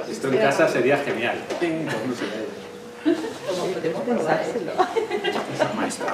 Esto en casa sería genial. Con música. Como podemos pensárselo. Esa maestra.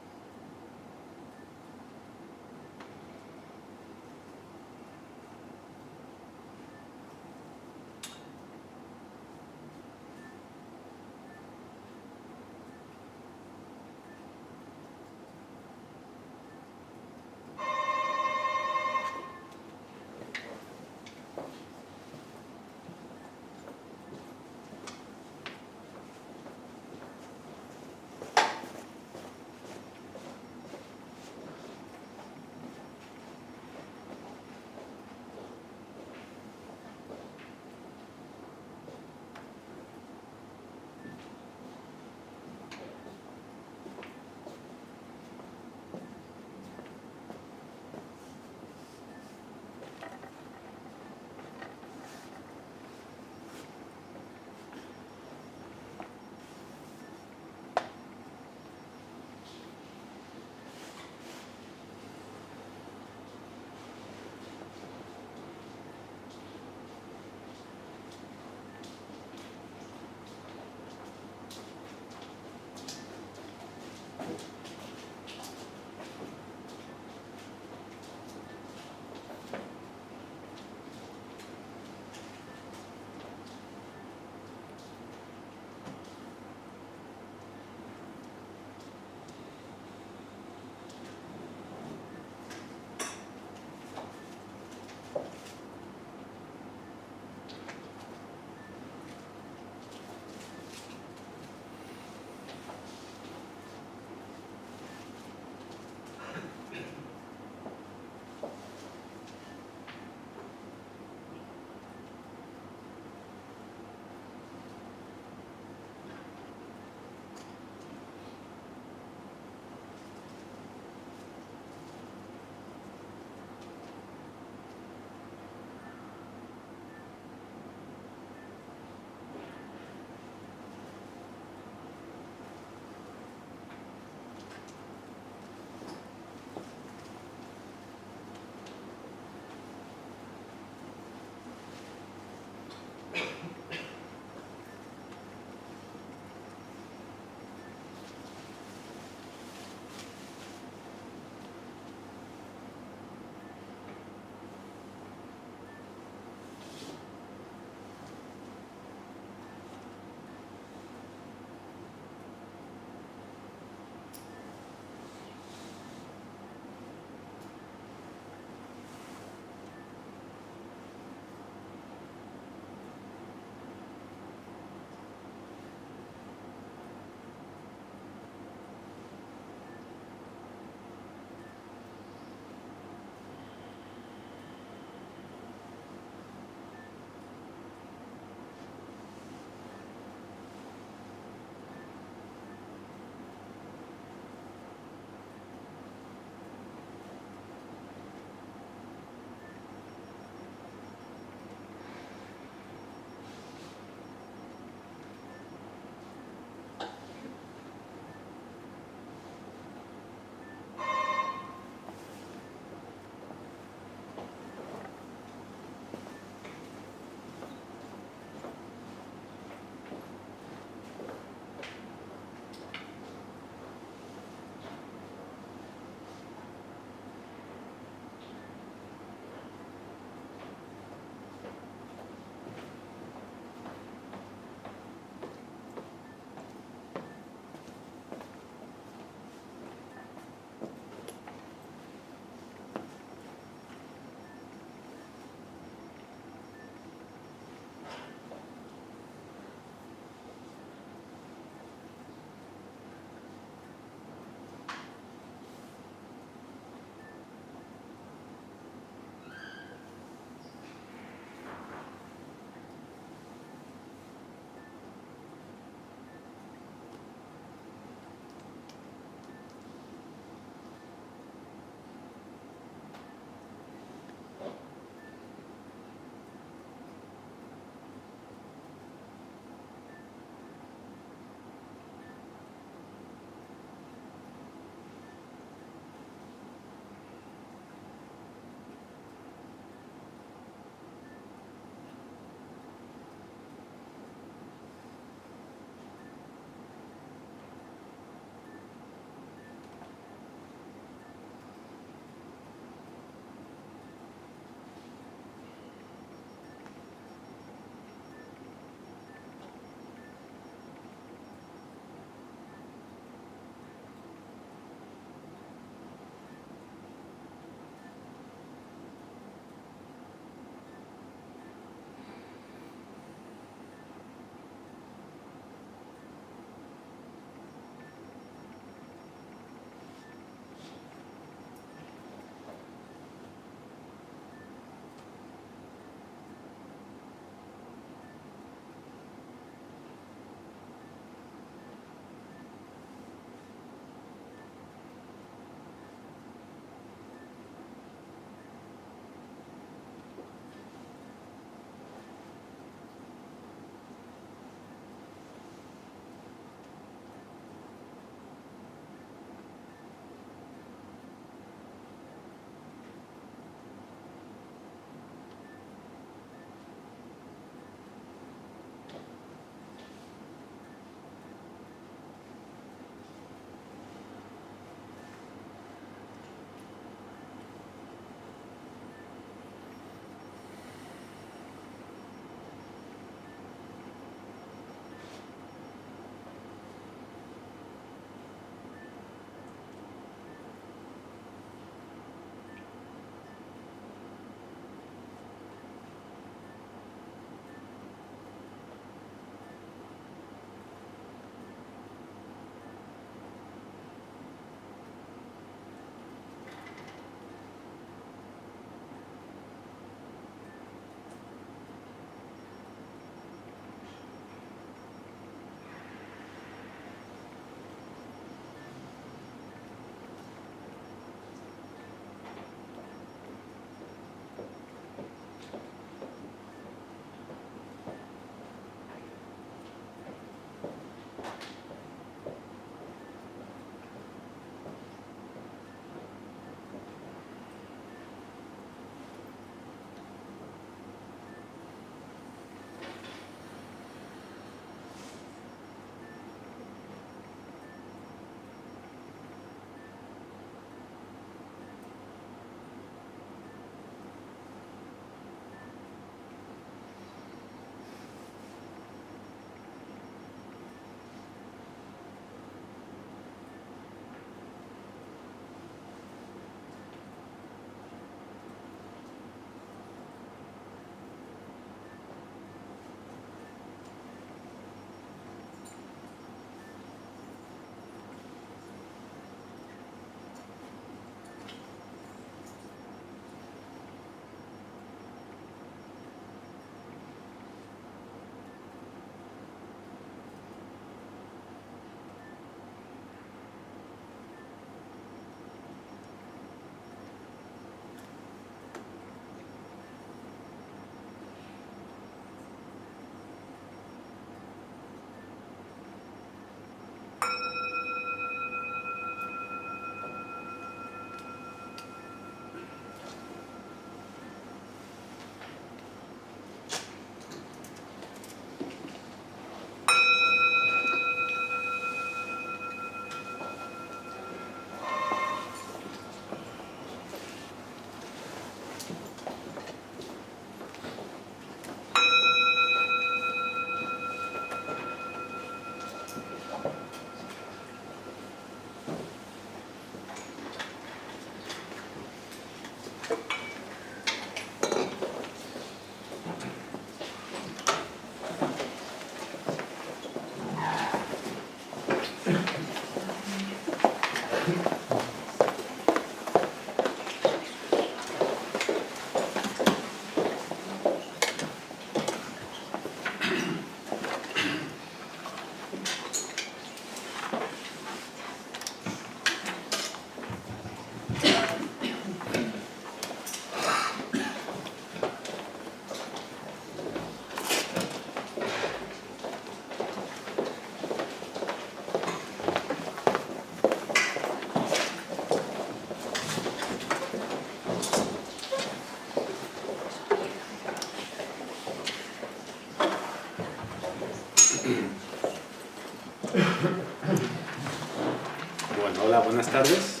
Bueno, hola, buenas tardes.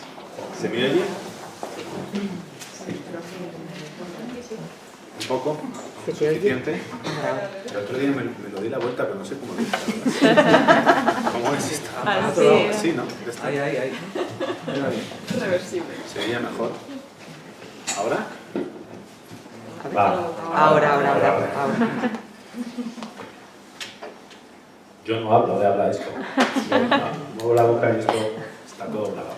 ¿Se me oye? ¿Un poco? ¿Se te oye? ¿Suficiente? El otro día me lo di la vuelta, pero no sé cómo lo hice. ¿Cómo es esto? Sí, ¿no? Está. Ahí. Mira bien. Reversible. ¿Se veía mejor? ¿Ahora? Ahora. Yo no hablo, habla esto. Muevo la boca y esto está todo grabado.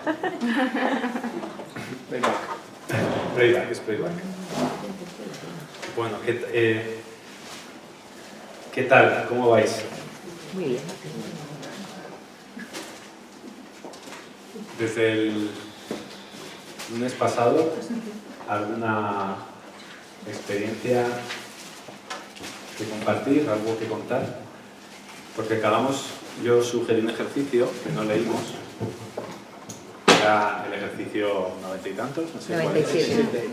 Playback, es playback. Bueno, ¿qué tal? ¿Cómo vais? Muy bien. Desde el lunes pasado, ¿alguna experiencia que compartir, algo que contar? Porque yo sugerí un ejercicio que no leímos. Era el ejercicio 90 y tantos, no sé cuál es. 97.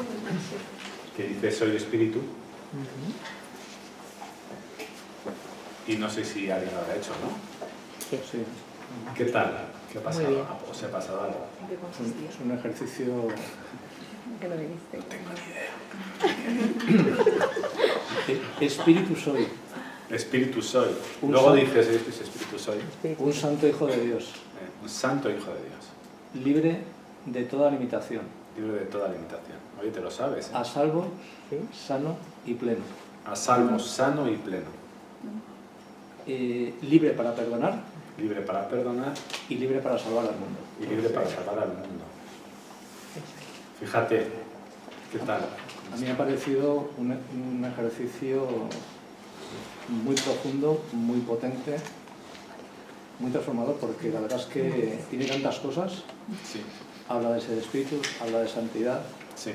Que dice soy espíritu. Y no sé si alguien lo habrá hecho, ¿no? Sí. Sí, ¿Qué tal? ¿Qué ha pasado? Muy bien. ¿Os ha pasado algo? es un ejercicio... ¿Qué lo viviste? No tengo ni idea. Espíritu soy, Espíritu soy. Un Luego santo. dices espíritu soy. un santo hijo de Dios, Un santo hijo de Dios. libre de toda limitación, Libre de toda limitación. Oye, te lo sabes, ¿eh? a salvo, Sí. sano y pleno. A salvo, sano y pleno. Libre para perdonar Libre para perdonar y libre para salvar al mundo. y libre para salvar al mundo. Fíjate, ¿qué tal? A mí me ha parecido un ejercicio muy profundo, muy potente, muy transformador, porque la verdad es que tiene tantas cosas. Sí, Habla de ser espíritu, habla de santidad, sí,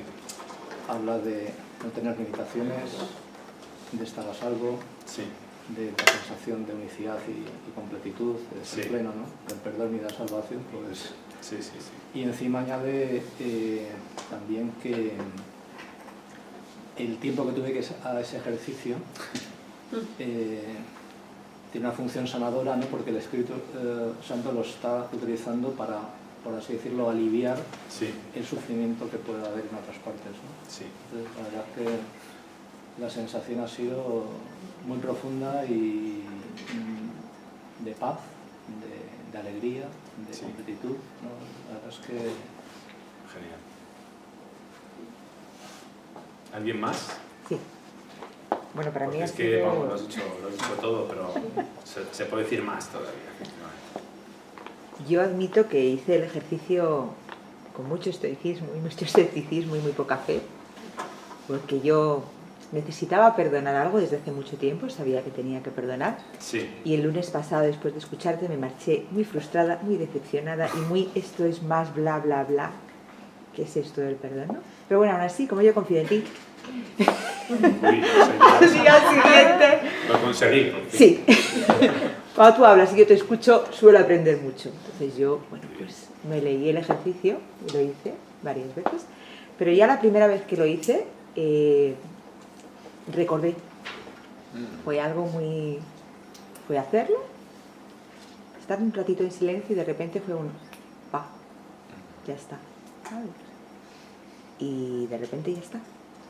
habla de no tener limitaciones, de estar a salvo, sí, de la sensación de unicidad y completitud, de ser Sí. pleno, ¿no? Del perdón y de la salvación, pues... sí, sí, sí. Y encima añade también que el tiempo que tuve a ese ejercicio tiene una función sanadora, ¿no? Porque el Espíritu Santo lo está utilizando para, por así decirlo, aliviar Sí, el sufrimiento que pueda haber en otras partes, ¿no? sí. Entonces, la verdad que la sensación ha sido muy profunda y de paz, de alegría, de Sí. completitud, ¿no? La verdad es que... Genial. ¿Alguien más? Sí. Bueno, para mí Porque ha es que sido... vamos, lo has dicho todo, pero se puede decir más todavía. Yo admito que hice el ejercicio con mucho estoicismo y mucho escepticismo y muy poca fe, porque yo necesitaba perdonar algo desde hace mucho tiempo, sabía que tenía que perdonar, Sí, y el lunes pasado, después de escucharte, me marché muy frustrada, muy decepcionada y muy esto es más bla bla bla. ¿Qué es esto del perdón, no? Pero bueno, aún así, como yo confío en ti, uy, al día siguiente... lo conseguí. Por fin. Sí. Cuando tú hablas y yo te escucho, suelo aprender mucho. Entonces yo, bueno, pues me leí el ejercicio y lo hice varias veces. Pero ya la primera vez que lo hice, recordé. Fue algo muy... Fue hacerlo, estar un ratito en silencio y de repente fue un... ¡pa! Ya está. ¿Sabes? Y de repente ya está.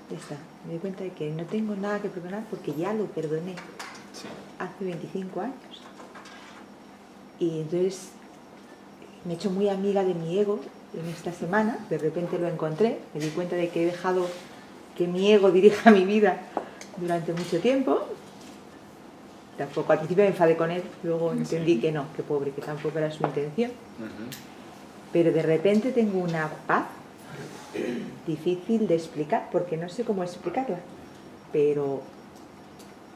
Ya está. Me di cuenta de que no tengo nada que perdonar porque ya lo perdoné Sí, hace 25 años. Y entonces me he hecho muy amiga de mi ego en esta semana. De repente lo encontré. Me di cuenta de que he dejado que mi ego dirija mi vida durante mucho tiempo. Tampoco, al principio me enfadé con él, luego entendí que no, que pobre, que tampoco era su intención. pero de repente tengo una paz difícil de explicar, porque no sé cómo explicarla, pero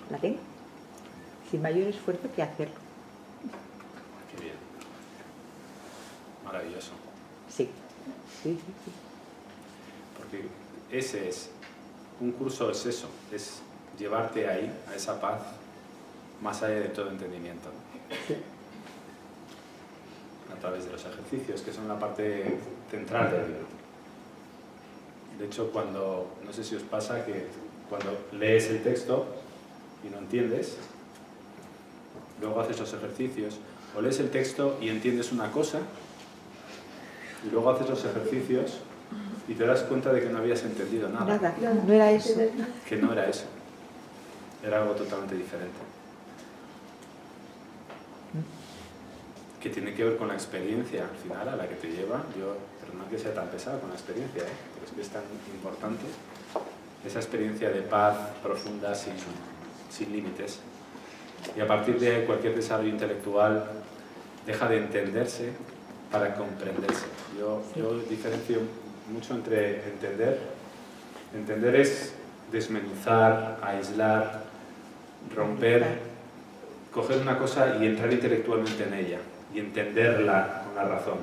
la tengo, sin mayor esfuerzo que hacerlo. Qué bien. Maravilloso. Sí, sí, sí, sí. Porque ese es, un curso es eso, es llevarte ahí, a esa paz, más allá de todo entendimiento. Sí. A través de los ejercicios, que son la parte central del libro. De hecho, no sé si os pasa que cuando lees el texto y no entiendes, luego haces los ejercicios, o lees el texto y entiendes una cosa, y luego haces los ejercicios y te das cuenta de que no habías entendido nada. Nada, no era eso. Que no era eso. Era algo totalmente diferente. Que tiene que ver con la experiencia al final a la que te lleva. Pero no que sea tan pesado con la experiencia, pero es que es tan importante. Esa experiencia de paz profunda, sin límites. Y a partir de ahí, cualquier desarrollo intelectual deja de entenderse para comprenderse. Yo diferencio mucho entre entender. Entender es desmenuzar, aislar, romper, coger una cosa y entrar intelectualmente en ella y entenderla con la razón.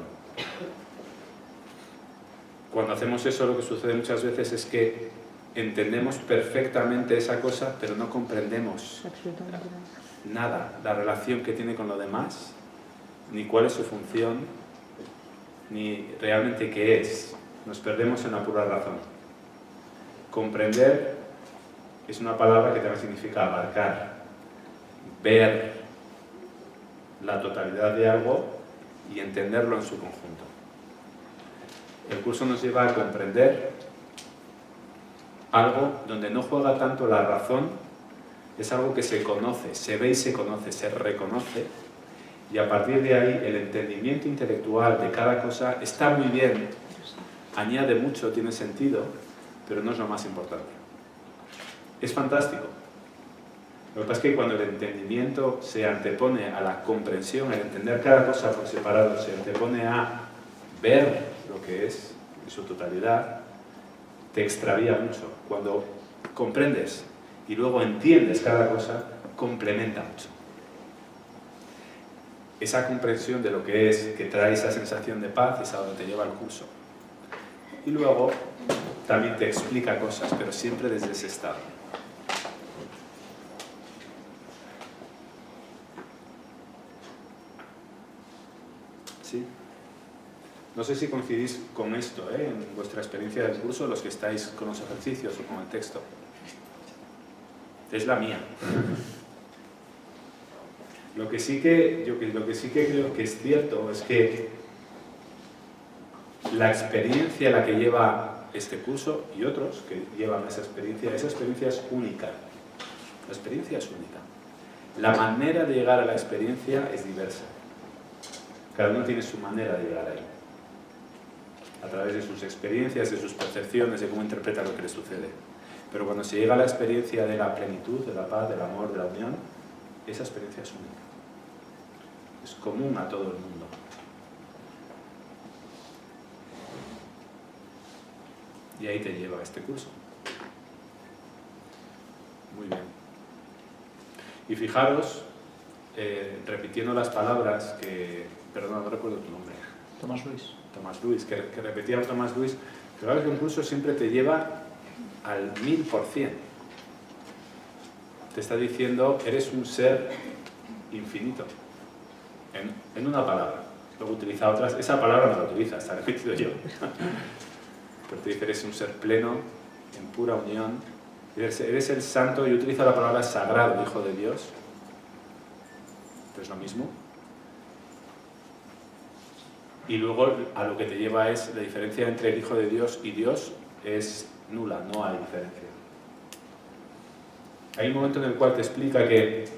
Cuando hacemos eso, lo que sucede muchas veces es que entendemos perfectamente esa cosa, pero no comprendemos nada, la relación que tiene con lo demás, ni cuál es su función, ni realmente qué es. Nos perdemos en la pura razón. Comprender es una palabra que también significa abarcar, ver la totalidad de algo y entenderlo en su conjunto. El curso nos lleva a comprender algo donde no juega tanto la razón, es algo que se conoce, se ve y se conoce, se reconoce, y a partir de ahí el entendimiento intelectual de cada cosa está muy bien, añade mucho, tiene sentido, pero no es lo más importante. Es fantástico. Lo que pasa es que cuando el entendimiento se antepone a la comprensión, el entender cada cosa por separado, se antepone a ver lo que es en su totalidad, te extravía mucho. Cuando comprendes y luego entiendes cada cosa, complementa mucho. Esa comprensión de lo que es, que trae esa sensación de paz, es a donde te lleva el curso. Y luego también te explica cosas, pero siempre desde ese estado. ¿Sí? No sé si coincidís con esto, en vuestra experiencia del curso, los que estáis con los ejercicios o con el texto. Es la mía. Lo que sí que creo que es cierto es que la experiencia a la que lleva este curso y otros que llevan esa experiencia es única. La experiencia es única. La manera de llegar a la experiencia es diversa. Cada uno tiene su manera de llegar ahí. A través de sus experiencias, de sus percepciones, de cómo interpreta lo que le sucede. Pero cuando se llega a la experiencia de la plenitud, de la paz, del amor, de la unión, esa experiencia es única. Es común a todo el mundo. Y ahí te lleva este curso. Muy bien. Y fijaros, repitiendo las palabras que... Perdón, no recuerdo tu nombre. Tomás Luis. Tomás Luis, que repetía Tomás Luis. Fijaros que un curso siempre te lleva al 1000%. Te está diciendo, eres un ser infinito. En una palabra. Luego utiliza otras. Esa palabra no la utiliza, está repetido yo. Pero te dice, eres un ser pleno, en pura unión. Eres el santo, y utiliza la palabra sagrado, Hijo de Dios. Pero es lo mismo. Y luego a lo que te lleva es la diferencia entre el Hijo de Dios y Dios es nula, no hay diferencia. Hay un momento en el cual te explica que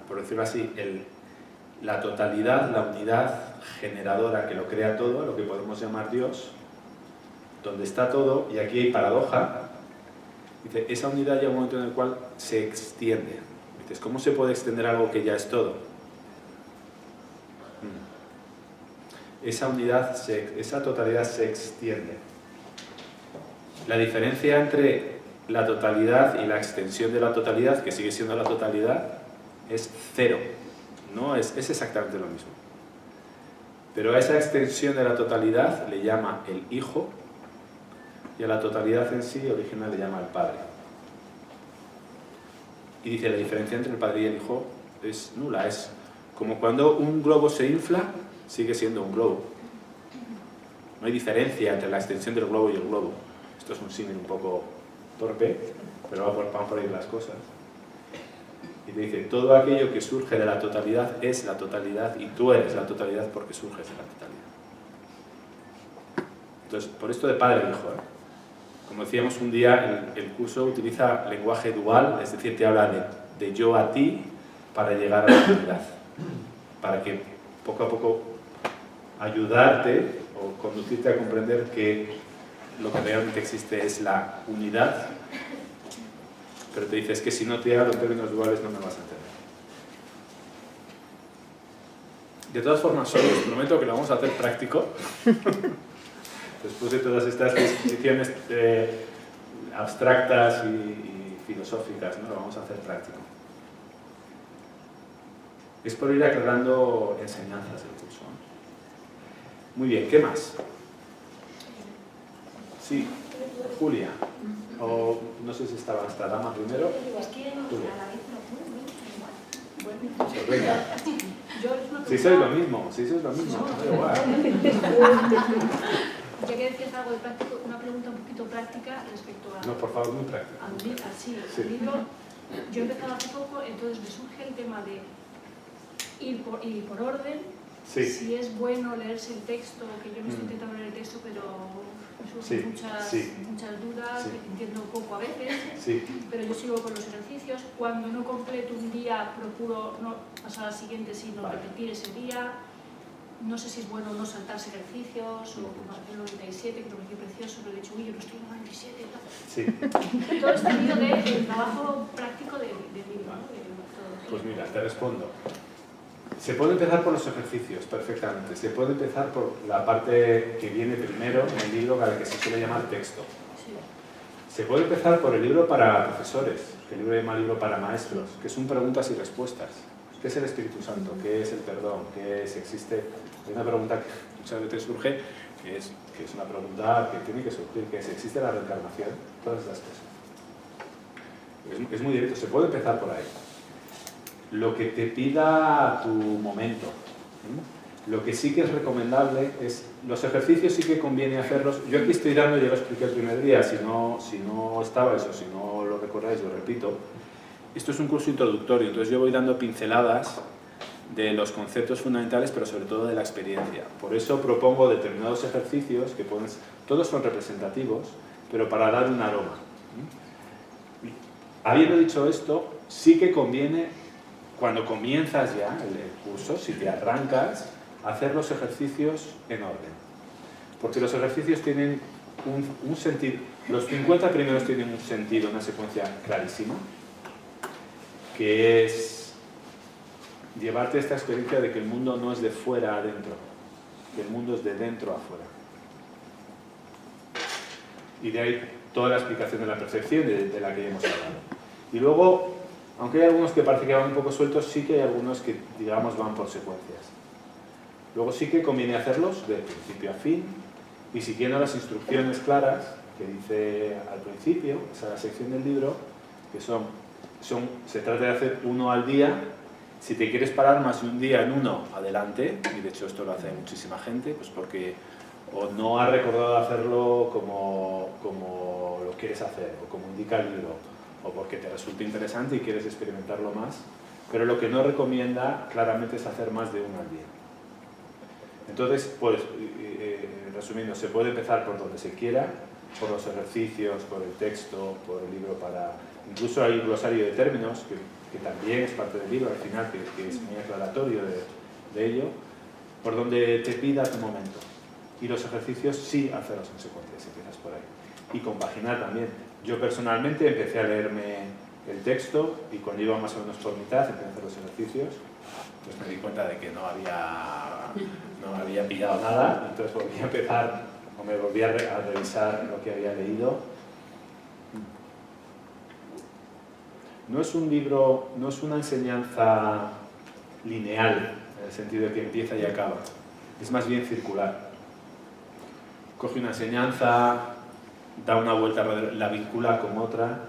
por decirlo así, la totalidad, la unidad generadora que lo crea todo, lo que podemos llamar Dios, donde está todo, y aquí hay paradoja, dice, esa unidad llega un momento en el cual se extiende. Entonces, ¿cómo se puede extender algo que ya es todo? Esa unidad, esa totalidad se extiende. La diferencia entre la totalidad y la extensión de la totalidad, que sigue siendo la totalidad, es cero. No es exactamente lo mismo. Pero a esa extensión de la totalidad le llama el Hijo y a la totalidad en sí original le llama el Padre. Y dice, la diferencia entre el Padre y el Hijo es nula. Es como cuando un globo se infla, sigue siendo un globo. No hay diferencia entre la extensión del globo y el globo. Esto es un símil un poco torpe, pero van por ahí las cosas. Y te dice, todo aquello que surge de la totalidad es la totalidad y tú eres la totalidad porque surges de la totalidad. Entonces, por esto de Padre e Hijo, como decíamos un día, el curso utiliza lenguaje dual, es decir, te habla de yo a ti para llegar a la unidad. Para que poco a poco ayudarte o conducirte a comprender que lo que realmente existe es la unidad, pero te dices que si no te hablo en términos duales no me vas a entender. De todas formas, solo os prometo que lo vamos a hacer práctico. Después de todas estas disquisiciones abstractas y filosóficas, ¿no? Lo vamos a hacer práctico. Es por ir aclarando enseñanzas del curso, ¿no? Muy bien, ¿qué más? Sí, Julia. O no sé si estaba esta dama primero. Es que Julia. a la vez no puedo, Pues venga. Si sois lo mismo, da igual. Ya que decías algo de práctico, una pregunta un poquito práctica respecto a... No, por favor, muy práctico. Sí, Sí. el libro, yo he empezado hace poco, entonces me surge el tema de ir por orden, Sí. si es bueno leerse el texto, que yo no estoy intentando leer el texto, pero me surgen muchas dudas, Sí. entiendo poco a veces, Sí. pero yo sigo con los ejercicios. Cuando no completo un día, procuro no pasar al siguiente, sino repetir ese día. No sé si es bueno no saltarse ejercicios, o como hacer el 97, que me pareció precioso, pero he dicho, uy, yo no estoy en el 97 y tal. Sí. Todo este vídeo del trabajo práctico del libro, ¿no? De metodología. Pues mira, te respondo. Se puede empezar por los ejercicios, perfectamente. Se puede empezar por la parte que viene primero en el libro, a la que se suele llamar texto. Sí. Se puede empezar por el libro para profesores, que el libro se llama libro para maestros, que son preguntas y respuestas. ¿Qué es el Espíritu Santo? ¿Qué es el perdón? ¿Qué es? ¿Existe? Hay una pregunta que muchas veces surge, que es una pregunta que tiene que surgir, que es, ¿existe la reencarnación? Todas esas cosas. Es muy directo, se puede empezar por ahí. Lo que te pida tu momento. Lo que sí que es recomendable es, los ejercicios sí que conviene hacerlos. Yo aquí estoy dando, ya lo expliqué el primer día, si no estabais o si no lo recordáis, lo repito. Esto es un curso introductorio, entonces yo voy dando pinceladas de los conceptos fundamentales, pero sobre todo de la experiencia. Por eso propongo determinados ejercicios que todos son representativos, pero para dar un aroma. Habiendo dicho esto, sí que conviene, cuando comienzas ya el curso, si te arrancas, hacer los ejercicios en orden. Porque los ejercicios tienen un sentido, los 50 primeros tienen un sentido, una secuencia clarísima, que es llevarte a esta experiencia de que el mundo no es de fuera a adentro, que el mundo es de dentro a afuera. Y de ahí toda la explicación de la percepción de la que ya hemos hablado. Y luego, aunque hay algunos que parece que van un poco sueltos, sí que hay algunos que, digamos, van por secuencias. Luego sí que conviene hacerlos de principio a fin, y siguiendo las instrucciones claras que dice al principio, esa es la sección del libro, que se trata de hacer uno al día. Si te quieres parar más de un día en uno, adelante, y de hecho esto lo hace muchísima gente, pues porque o no has recordado hacerlo como lo quieres hacer, o como indica el libro, o porque te resulta interesante y quieres experimentarlo más, pero lo que no recomienda claramente es hacer más de uno al día. Entonces, pues, resumiendo, se puede empezar por donde se quiera, por los ejercicios, por el texto, por el libro incluso hay un glosario de términos, que también es parte del libro al final, que es muy aclaratorio de ello, por donde te pida tu momento. Y los ejercicios sí hacerlos en secuencia, si empiezas por ahí. Y compaginar también. Yo personalmente empecé a leerme el texto y cuando iba más o menos por mitad, empecé a hacer los ejercicios, pues me di cuenta de que no había pillado nada, entonces volví a empezar, o me volví a revisar lo que había leído. No es un libro, no es una enseñanza lineal, en el sentido de que empieza y acaba, es más bien circular. Coge una enseñanza, da una vuelta, la vincula con otra,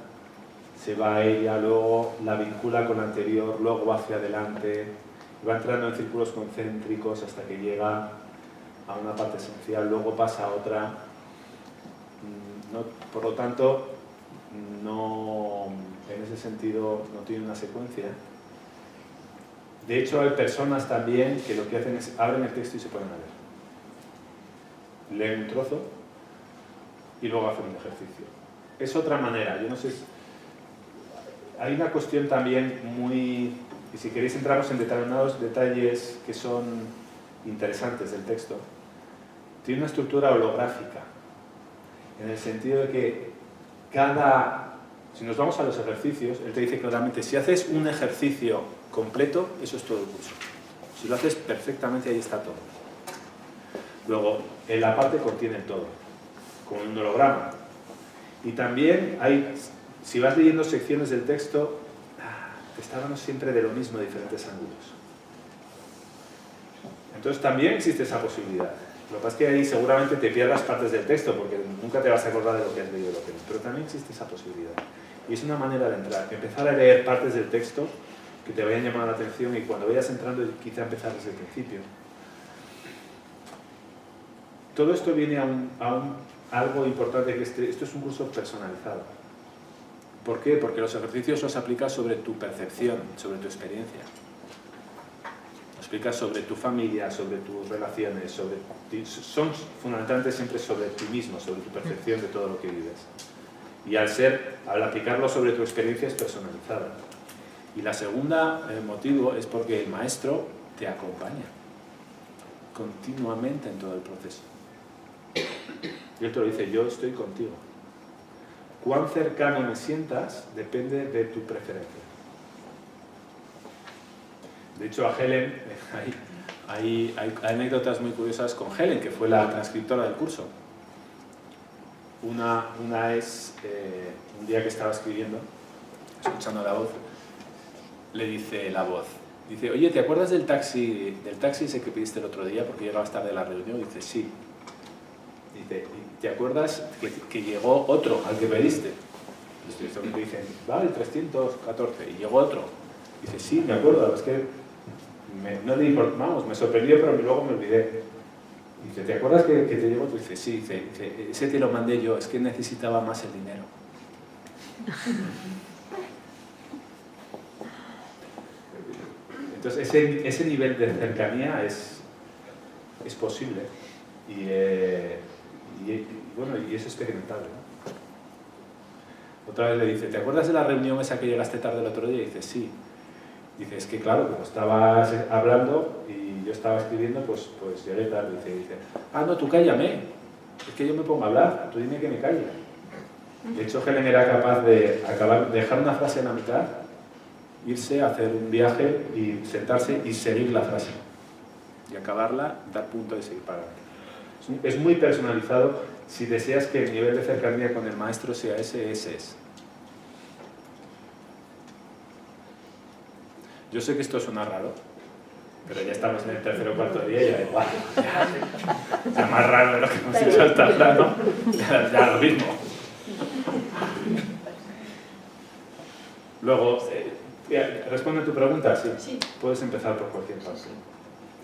se va a ella, luego la vincula con la anterior, luego va hacia adelante, va entrando en círculos concéntricos hasta que llega a una parte esencial, luego pasa a otra. Por lo tanto, en ese sentido no tiene una secuencia. De hecho, hay personas también que lo que hacen es abren el texto y se ponen a leer. Leen un trozo y luego hacen un ejercicio. Es otra manera, yo no sé. Hay una cuestión también muy... Y si queréis entramos en determinados detalles que son interesantes del texto. Tiene una estructura holográfica, en el sentido de que si nos vamos a los ejercicios, él te dice claramente, si haces un ejercicio completo, eso es todo el curso. Si lo haces perfectamente, ahí está todo. Luego, en la parte contiene todo, como un holograma. Y también si vas leyendo secciones del texto, te está hablando siempre de lo mismo, de diferentes ángulos. Entonces también existe esa posibilidad. Lo que pasa es que ahí seguramente te pierdas partes del texto, porque nunca te vas a acordar de lo que has leído, pero también existe esa posibilidad. Y es una manera de entrar, empezar a leer partes del texto que te vayan llamando la atención y cuando vayas entrando quizá empezar desde el principio. Todo esto viene a algo importante, que esto es un curso personalizado. ¿Por qué? Porque los ejercicios los aplicas sobre tu percepción, sobre tu experiencia. Los aplicas sobre tu familia, sobre tus relaciones, son fundamentalmente siempre sobre ti mismo, sobre tu percepción de todo lo que vives. Y al aplicarlo sobre tu experiencia es personalizada. Y la segunda motivo es porque el maestro te acompaña continuamente en todo el proceso. Y él te lo dice, yo estoy contigo. Cuán cercano me sientas depende de tu preferencia. De hecho, a Helen, hay anécdotas muy curiosas con Helen, que fue la transcriptora del curso. Una es, un día que estaba escribiendo, escuchando la voz, le dice la voz, dice, oye, ¿te acuerdas del taxi ese que pediste el otro día porque llegabas tarde a la reunión? Dice, sí. Dice, ¿te acuerdas que llegó otro al que pediste? Y dicen, vale, el 314, y llegó otro. Dice, sí, me acuerdo, es que me sorprendió, pero luego me olvidé. Dice, ¿te acuerdas que te llegó otro? Dice, sí, dice, ese te lo mandé yo, es que necesitaba más el dinero. Entonces, ese nivel de cercanía es posible y es experimentable, ¿no? Otra vez le dice, ¿te acuerdas de la reunión esa que llegaste tarde el otro día? Y dice, sí. Dice, es que claro, como estabas hablando y yo estaba escribiendo, pues llegué tarde. Dice, no, tú cállame, es que yo me pongo a hablar, tú dime que me calle. De hecho, Helen era capaz de dejar una frase en la mitad, irse a hacer un viaje y sentarse y seguir la frase. Y acabarla, dar punto y seguir para adelante. Es muy personalizado. Si deseas que el nivel de cercanía con el maestro sea ese es. Yo sé que esto suena raro, pero ya estamos en el tercer o cuarto día y ya igual. Ya más raro de lo que hemos hecho hasta ahora, ¿no? Ya lo mismo. Luego, responde a tu pregunta, sí. Sí. Puedes empezar por cualquier parte.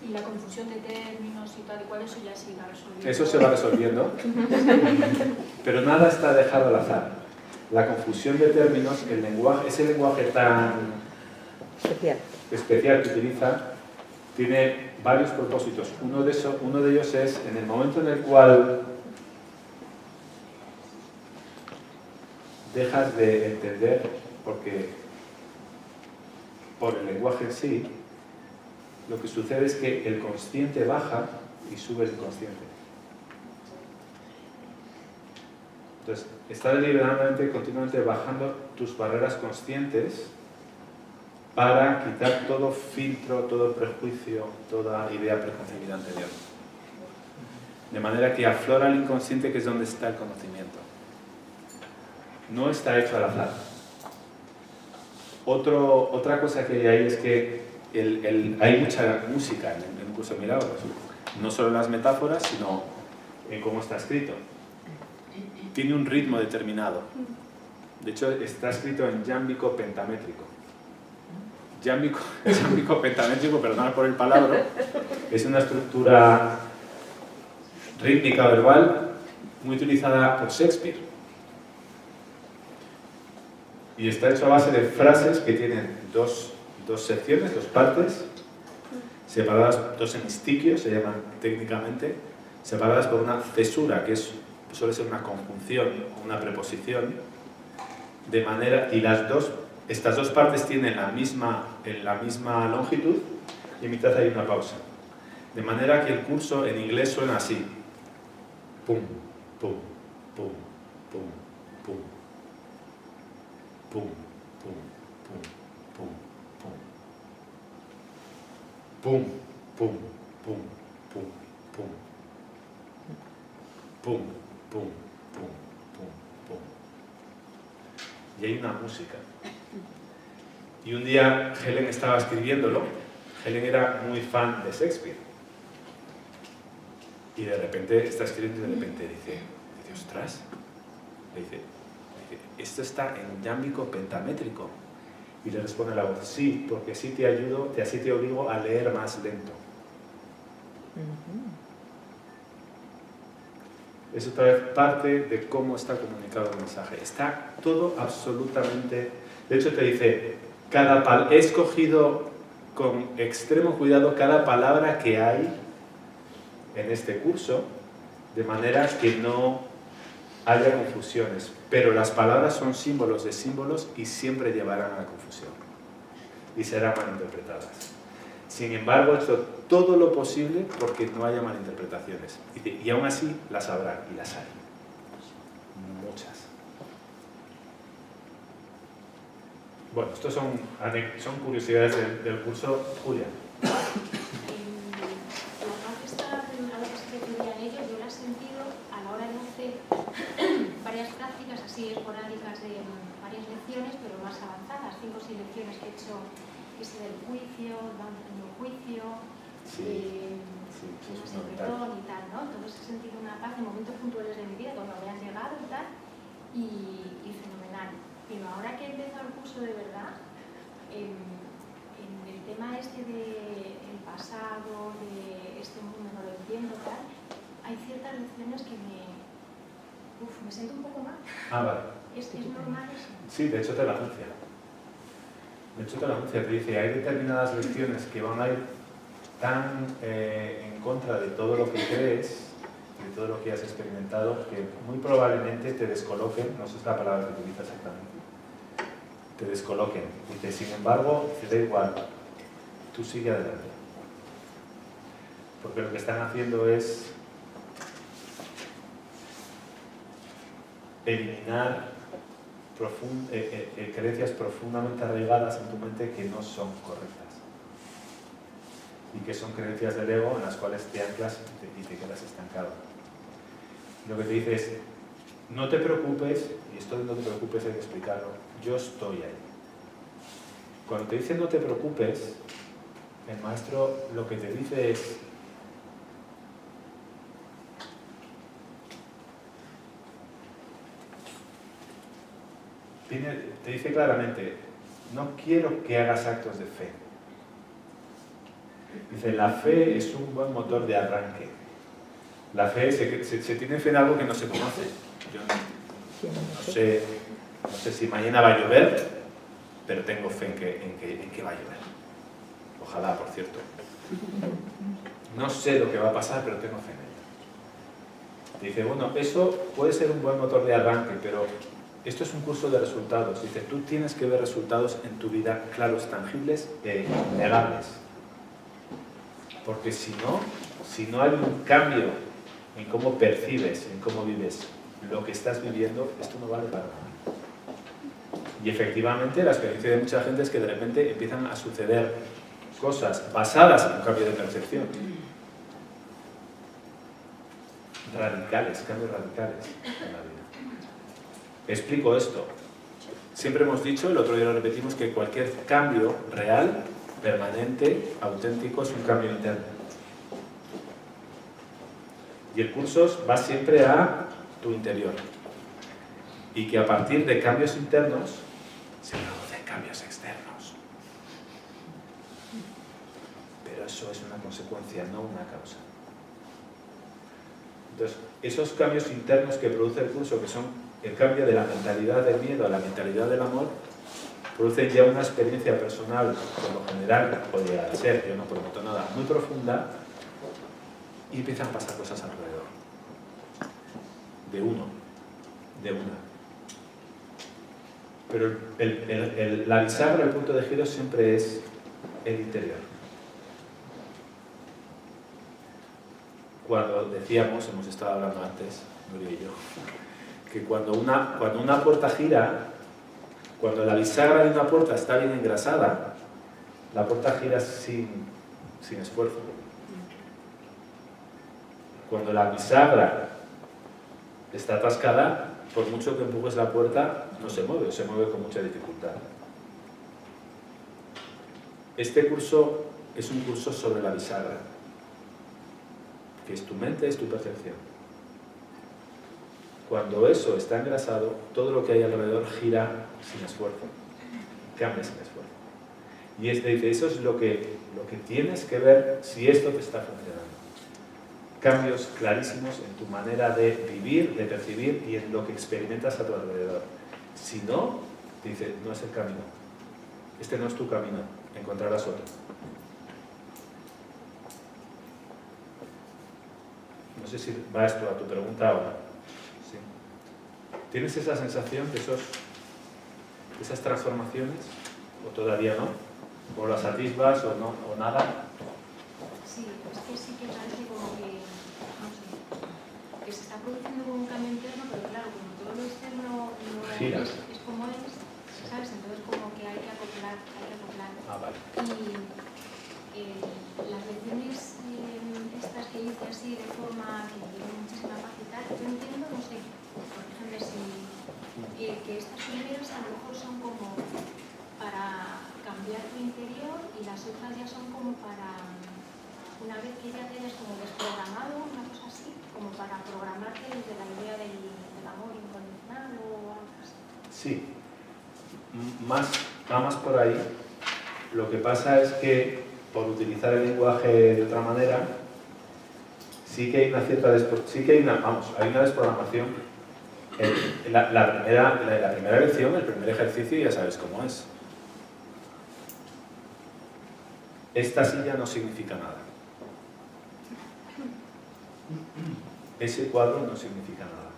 Y la confusión de términos y tal y cual, eso ya se irá resolviendo. Eso se va resolviendo, pero nada está dejado al azar. La confusión de términos, ese lenguaje tan especial que utiliza, tiene varios propósitos. Uno de ellos es, en el momento en el cual dejas de entender, por el lenguaje en sí, lo que sucede es que el consciente baja y sube el inconsciente. Entonces, estás deliberadamente, continuamente bajando tus barreras conscientes para quitar todo filtro, todo prejuicio, toda idea preconcebida anterior. De manera que aflora el inconsciente, que es donde está el conocimiento. No está hecho al azar. Otra cosa que hay ahí es que hay mucha música en el curso de milagros. No solo en las metáforas, sino en cómo está escrito. Tiene un ritmo determinado. De hecho, está escrito en yámbico pentamétrico. Yámbico pentamétrico, perdonad por el palabra, es una estructura rítmica verbal muy utilizada por Shakespeare. Y está hecho a base de frases que tienen dos secciones, dos partes, separadas, dos hemistiquios, se llaman técnicamente, separadas por una cesura, que suele ser una conjunción o una preposición, de manera, y estas dos partes tienen la misma longitud, y en mitad hay una pausa. De manera que el curso en inglés suena así. Pum, pum, pum, pum, pum. Pum, pum, pum, pum, pum. Pum, pum, pum, pum, pum. Pum, pum, pum, pum, pum. Y hay una música. Y un día Helen estaba escribiéndolo. Helen era muy fan de Shakespeare. Y de repente está escribiendo y de repente dice, ostras, le dice, esto está en yámbico pentamétrico. Y le responde la voz, sí, porque así te obligo a leer más lento. Es otra vez parte de cómo está comunicado el mensaje. Está todo absolutamente... De hecho te dice, he escogido con extremo cuidado cada palabra que hay en este curso, de manera que no haya confusiones. Pero las palabras son símbolos de símbolos y siempre llevarán a la confusión. Y serán malinterpretadas. Sin embargo, he hecho todo lo posible porque no haya malinterpretaciones. Y aún así las habrá, y las hay. Muchas. Bueno, estos son curiosidades del curso. Julia. Así esporádicas de varias lecciones, pero más avanzadas, 5 o 6 lecciones que he hecho, ese del juicio, dando juicio, más de perdón y tal, ¿no? Entonces he sentido una paz en momentos puntuales de mi vida, cuando me han llegado y tal, y fenomenal. Pero ahora que he empezado el curso de verdad, en el tema este del pasado, de este mundo no lo entiendo, tal, hay ciertas lecciones que me siento un poco mal. Vale. ¿Es normal eso? Sí, de hecho te la anuncia. Te dice, hay determinadas lecciones que van a ir tan en contra de todo lo que crees, de todo lo que has experimentado, que muy probablemente te descoloquen, no sé si es la palabra que utiliza exactamente, te descoloquen. Dice, sin embargo, te da igual, tú sigue adelante. Porque lo que están haciendo es eliminar creencias profundamente arraigadas en tu mente que no son correctas y que son creencias del ego en las cuales te anclas y te quedas estancado. Lo que te dice es, no te preocupes, y esto de no te preocupes hay que explicarlo, yo estoy ahí. Cuando te dice no te preocupes, el maestro lo que te dice es, te dice claramente, no quiero que hagas actos de fe. Dice, la fe es un buen motor de arranque. La fe, se tiene fe en algo que no se conoce. Yo no sé si mañana va a llover, pero tengo fe en que va a llover. Ojalá, por cierto. No sé lo que va a pasar, pero tengo fe en ello. Dice, bueno, eso puede ser un buen motor de arranque, pero esto es un curso de resultados. Dice, tú tienes que ver resultados en tu vida claros, tangibles e innegables. Porque si no hay un cambio en cómo percibes, en cómo vives lo que estás viviendo, esto no vale para nada. Y efectivamente la experiencia de mucha gente es que de repente empiezan a suceder cosas basadas en un cambio de percepción. Radicales, cambios radicales en la vida. Explico esto. Siempre hemos dicho, el otro día lo repetimos, que cualquier cambio real, permanente, auténtico, es un cambio interno. Y el curso va siempre a tu interior. Y que a partir de cambios internos se producen cambios externos. Pero eso es una consecuencia, no una causa. Entonces, esos cambios internos que produce el curso, que son el cambio de la mentalidad del miedo a la mentalidad del amor, producen ya una experiencia personal, por lo general, puede llegar a ser, yo no prometo nada, muy profunda, y empiezan a pasar cosas alrededor. De uno, de una. Pero la bisagra, el punto de giro, siempre es el interior. Cuando decíamos, hemos estado hablando antes, Nuria y yo, que cuando una puerta gira, cuando la bisagra de una puerta está bien engrasada, la puerta gira sin esfuerzo. Cuando la bisagra está atascada, por mucho que empujes la puerta, no se mueve, o se mueve con mucha dificultad. Este curso es un curso sobre la bisagra, que es tu mente, es tu percepción. Cuando eso está engrasado, todo lo que hay alrededor gira sin esfuerzo, cambia sin esfuerzo. Y dice, eso es lo que tienes que ver si esto te está funcionando. Cambios clarísimos en tu manera de vivir, de percibir y en lo que experimentas a tu alrededor. Si no, te dice, no es el camino. Este no es tu camino, encontrarás otro. No sé si va esto a tu pregunta ahora. ¿Sí? ¿Tienes esa sensación de esas transformaciones? ¿O todavía no? ¿O las atisbas o no, o nada? Sí, es que sí que parece como que, no sé, que se está produciendo un cambio interno, pero claro, como todo lo externo no es como es, ¿sabes? Entonces como que hay que acoplar. Ah, vale. Y las lecciones estas que hice así de forma que me dio muchísima paz y tal, yo entiendo, no sé, por ejemplo, que estas primeras a lo mejor son como para cambiar tu interior y las otras ya son como para, una vez que ya te hayas como desprogramado, una cosa así, como para programarte desde la idea del amor incondicional o algo así. Sí, va más por ahí. Lo que pasa es que, por utilizar el lenguaje de otra manera, sí que hay una cierta hay una desprogramación. La primera lección, el primer ejercicio, ya sabes cómo es. Esta silla no significa nada. Ese cuadro no significa nada.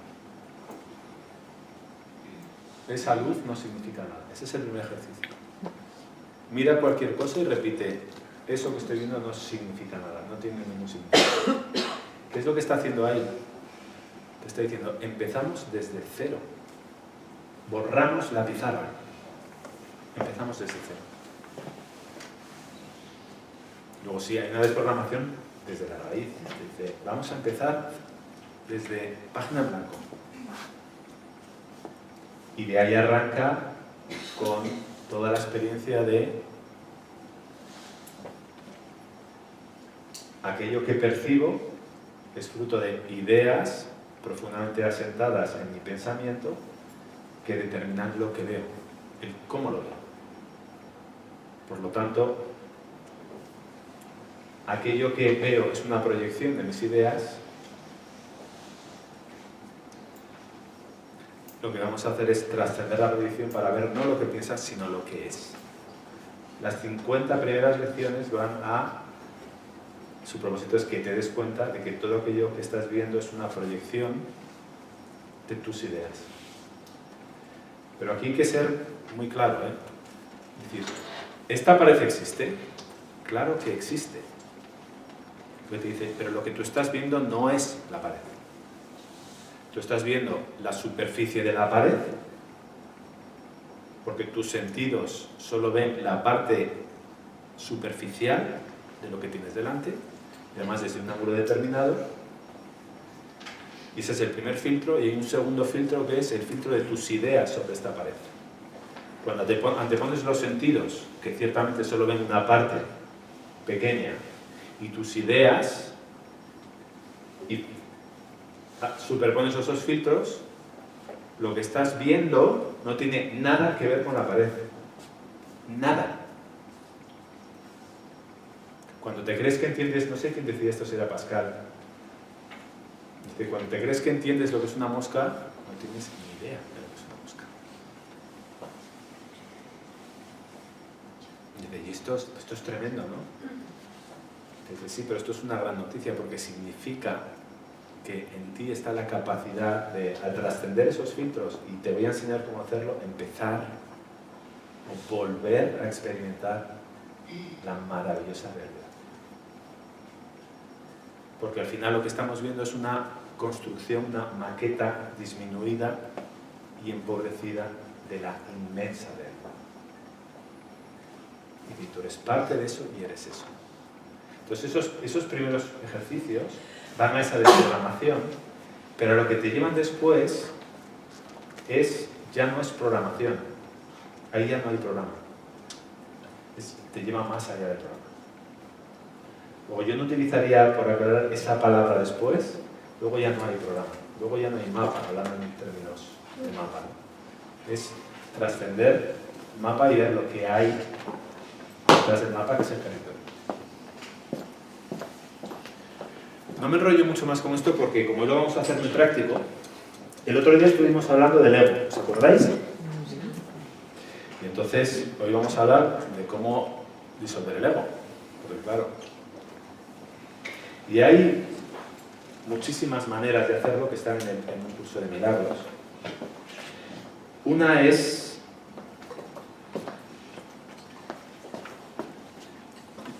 Esa luz no significa nada. Ese es el primer ejercicio. Mira cualquier cosa y repite, eso que estoy viendo no significa nada, no tiene ningún significado. ¿Qué es lo que está haciendo ahí? Te está diciendo, empezamos desde cero. Borramos la pizarra. Empezamos desde cero. Luego sí, hay una desprogramación desde la raíz. Dice, vamos a empezar desde página en blanco. Y de ahí arranca con toda la experiencia de aquello que percibo es fruto de ideas profundamente asentadas en mi pensamiento que determinan lo que veo, el cómo lo veo. Por lo tanto, aquello que veo es una proyección de mis ideas. Lo que vamos a hacer es trascender la proyección para ver no lo que piensas, sino lo que es. Las 50 primeras lecciones van a... Su propósito es que te des cuenta de que todo aquello que estás viendo es una proyección de tus ideas. Pero aquí hay que ser muy claro, ¿eh? Es decir, ¿esta pared existe? Claro que existe. Porque te dice, pero lo que tú estás viendo no es la pared. Tú estás viendo la superficie de la pared, porque tus sentidos solo ven la parte superficial de lo que tienes delante, y además desde un ángulo determinado. Y ese es el primer filtro, y hay un segundo filtro que es el filtro de tus ideas sobre esta pared. Cuando antepones los sentidos, que ciertamente solo ven una parte pequeña, y tus ideas, y superpones esos filtros, lo que estás viendo no tiene nada que ver con la pared. Nada. Cuando te crees que entiendes, no sé quién decía esto, si era Pascal, dice, cuando te crees que entiendes lo que es una mosca, no tienes ni idea de lo que es una mosca. Dice, y esto es tremendo, ¿no? Dice, sí, pero esto es una gran noticia porque significa que en ti está la capacidad de, al trascender esos filtros, y te voy a enseñar cómo hacerlo, empezar o volver a experimentar la maravillosa realidad. Porque al final lo que estamos viendo es una construcción, una maqueta disminuida y empobrecida de la inmensa realidad. Y tú eres parte de eso y eres eso. Entonces esos primeros ejercicios van a esa desprogramación, pero lo que te llevan después ya no es programación. Ahí ya no hay programa. Te lleva más allá del programa. Luego yo no utilizaría, por aclarar, esa palabra después. Luego ya no hay programa. Luego ya no hay mapa, hablando en términos de mapa, ¿no? Es trascender el mapa y ver lo que hay detrás del mapa, que es el territorio. No me enrollo mucho más con esto porque, como hoy lo vamos a hacer muy práctico, el otro día estuvimos hablando del ego, ¿os acordáis? Y entonces hoy vamos a hablar de cómo disolver el ego, porque claro, y hay muchísimas maneras de hacerlo que están en un curso de milagros. Una es,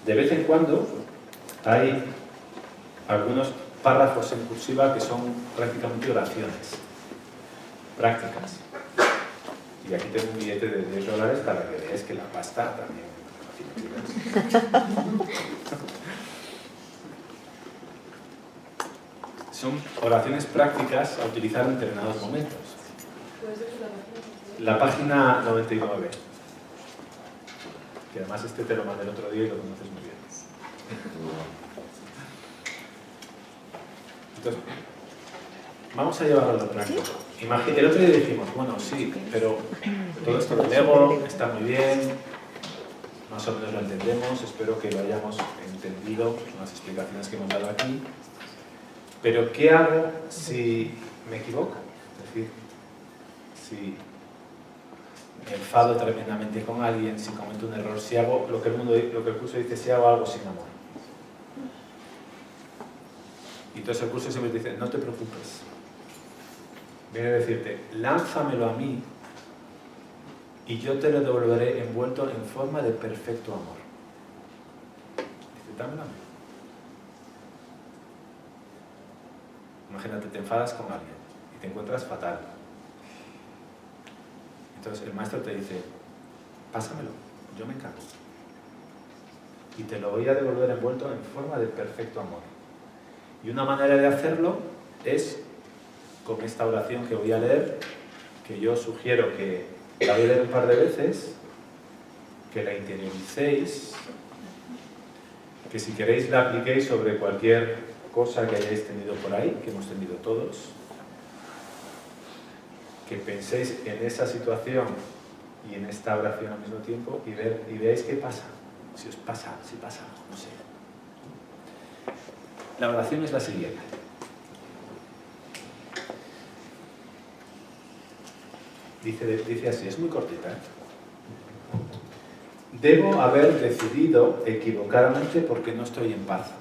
de vez en cuando hay algunos párrafos en cursiva que son prácticamente oraciones prácticas. Y aquí tengo un billete de $10 para que veáis que la pasta también. Son oraciones prácticas a utilizar en determinados momentos. La página 99. Que además te lo mandé el otro día y lo conoces muy bien. Entonces, vamos a llevarlo a lo práctico. El otro día dijimos, bueno, sí, pero todo esto del ego está muy bien, más o menos lo entendemos, espero que lo hayamos entendido con las explicaciones que hemos dado aquí. Pero ¿qué hago si me equivoco? Es decir, si me enfado tremendamente con alguien, si cometo un error, si hago lo que el curso dice, si hago algo sin amor. Y entonces el curso siempre dice, no te preocupes. Viene a decirte, lánzamelo a mí y yo te lo devolveré envuelto en forma de perfecto amor. Dice, dámelo a mí. Imagínate, te enfadas con alguien y te encuentras fatal. Entonces el maestro te dice, pásamelo, yo me encargo. Y te lo voy a devolver envuelto en forma de perfecto amor. Y una manera de hacerlo es con esta oración que voy a leer, que yo sugiero que la voy a leer un par de veces, que la interioricéis, que si queréis la apliquéis sobre cualquier cosa que hayáis tenido por ahí, que hemos tenido todos, que penséis en esa situación y en esta oración al mismo tiempo y veáis qué pasa, si os pasa, si pasa, no sé. La oración es la siguiente. Dice así, es muy cortita, ¿eh? Debo haber decidido equivocadamente porque no estoy en paz.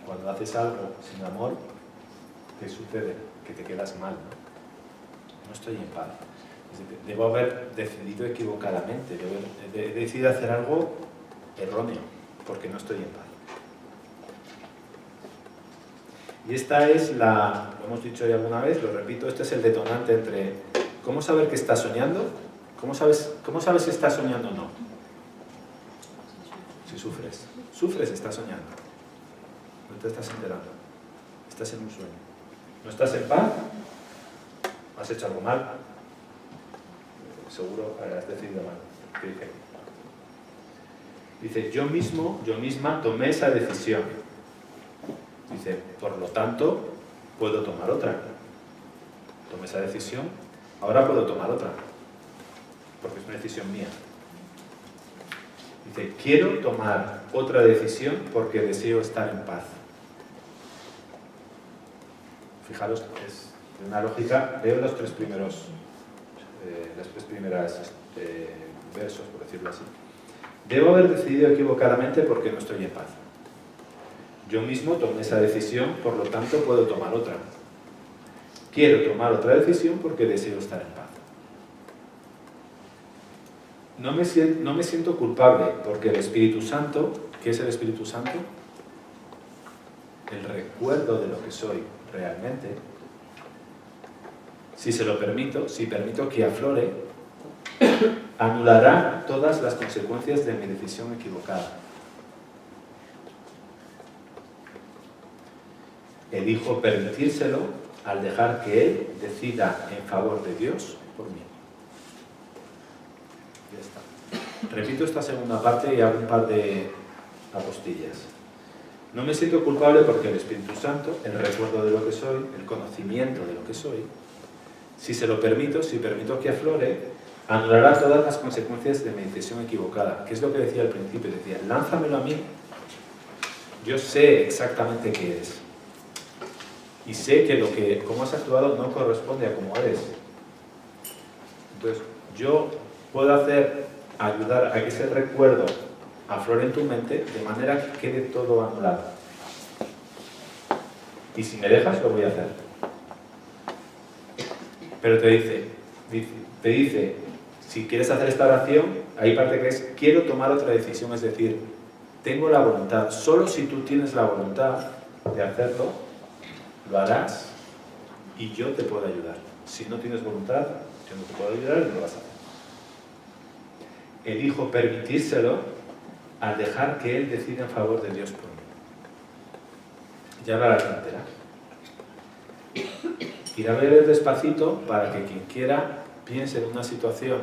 Cuando haces algo sin amor, ¿qué sucede? Que te quedas mal, ¿no? No estoy en paz. Debo haber decidido equivocadamente, he decidido hacer algo erróneo, porque no estoy en paz. Y esta es lo hemos dicho ya alguna vez, lo repito, este es el detonante entre cómo saber que estás soñando, cómo sabes si estás soñando o no. Si sufres, estás soñando, no te estás enterando, estás en un sueño. ¿No estás en paz? ¿Has hecho algo mal? Seguro has decidido mal. ¿Qué dice? Dice, yo misma tomé esa decisión. Dice, por lo tanto, puedo tomar otra. Tomé esa decisión, ahora puedo tomar otra. Porque es una decisión mía. Dice, quiero tomar otra decisión porque deseo estar en paz. Fijaros, es una lógica, veo las tres primeras versos, por decirlo así. Debo haber decidido equivocadamente porque no estoy en paz. Yo mismo tomé esa decisión, por lo tanto puedo tomar otra. Quiero tomar otra decisión porque deseo estar en paz. No me siento culpable porque el Espíritu Santo, ¿qué es el Espíritu Santo? El recuerdo de lo que soy realmente. Si se lo permito, si permito que aflore, anulará todas las consecuencias de mi decisión equivocada. Elijo permitírselo al dejar que Él decida en favor de Dios por mí. Ya está. Repito esta segunda parte y hago un par de apostillas. No me siento culpable porque el Espíritu Santo, el recuerdo de lo que soy, el conocimiento de lo que soy, si se lo permito, si permito que aflore, anulará todas las consecuencias de mi decisión equivocada. ¿Qué es lo que decía al principio? Decía, lánzamelo a mí. Yo sé exactamente qué es. Y sé que como has actuado no corresponde a cómo eres. Entonces, yo puedo ayudar a que ese recuerdo aflore en tu mente de manera que quede todo anulado. Y si me dejas, lo voy a hacer. Pero te dice, si quieres hacer esta oración, hay parte que es, quiero tomar otra decisión, es decir, tengo la voluntad. Solo si tú tienes la voluntad de hacerlo, lo harás y yo te puedo ayudar. Si no tienes voluntad, yo no te puedo ayudar y no lo vas a hacer. Elijo permitírselo al dejar que Él decida en favor de Dios por mí. Ya hablarás entera. Ir a ver despacito para que quien quiera piense en una situación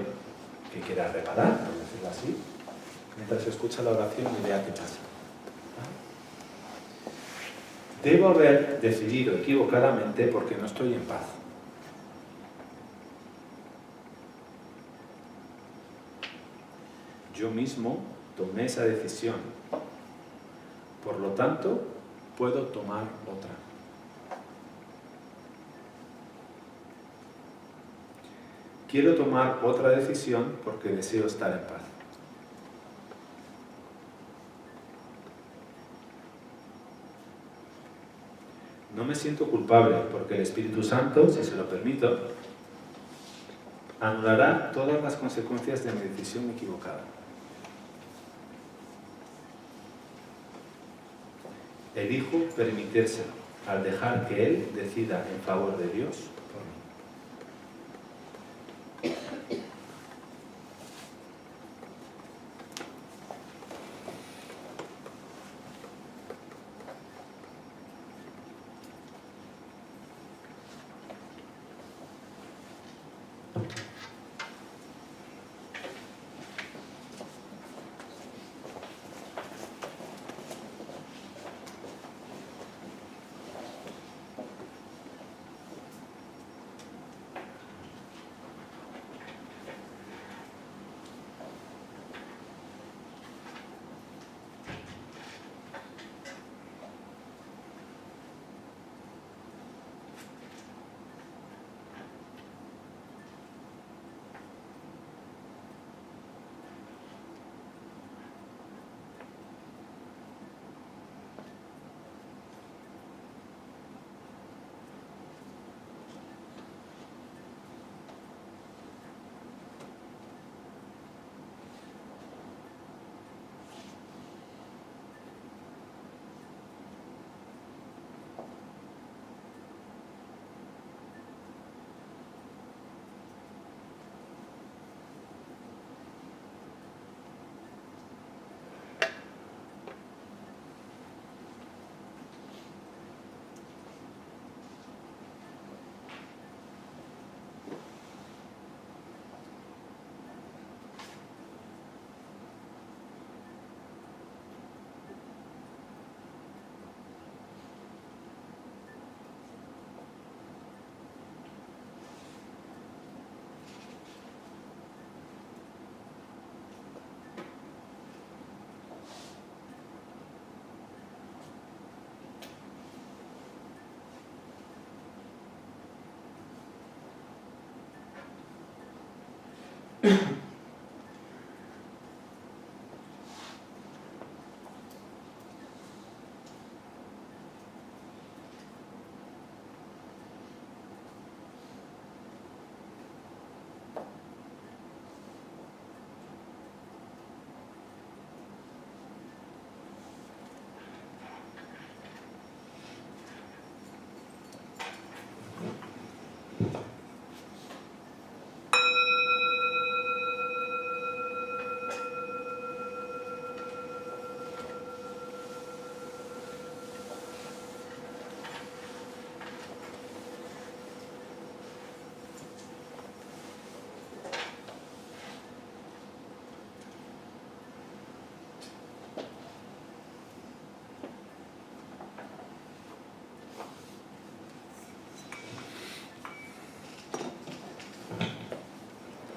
que quiera reparar, por decirlo así, mientras escucha la oración y vea qué pasa. Debo haber decidido equivocadamente porque no estoy en paz. Yo mismo tomé esa decisión. Por lo tanto, puedo tomar otra. Quiero tomar otra decisión porque deseo estar en paz. No me siento culpable porque el Espíritu Santo, si se lo permito, anulará todas las consecuencias de mi decisión equivocada. Elijo permitírselo al dejar que Él decida en favor de Dios por mí.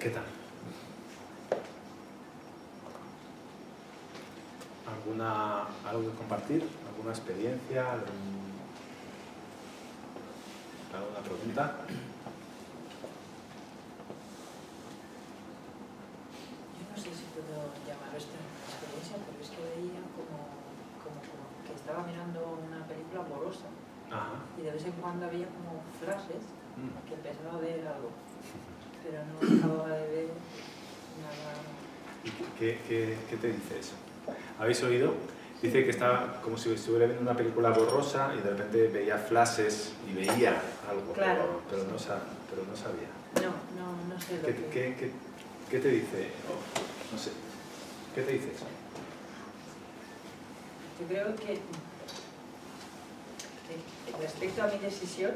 ¿Qué tal? ¿Algo que compartir? ¿Alguna experiencia? ¿Alguna pregunta? Yo no sé si puedo llamar esto experiencia, pero es que veía como que estaba mirando una película borrosa. Ajá. Y de vez en cuando había como flashes que empezaba a ver algo, pero no acababa de ver nada. ¿Y qué te dice eso? ¿Habéis oído? Dice que estaba como si estuviera viendo una película borrosa y de repente veía flashes y veía algo, Claro, pero sí. no sabía. No sé lo que... ¿Qué te dice? No sé. ¿Qué te dice eso? Yo creo que respecto a mi decisión,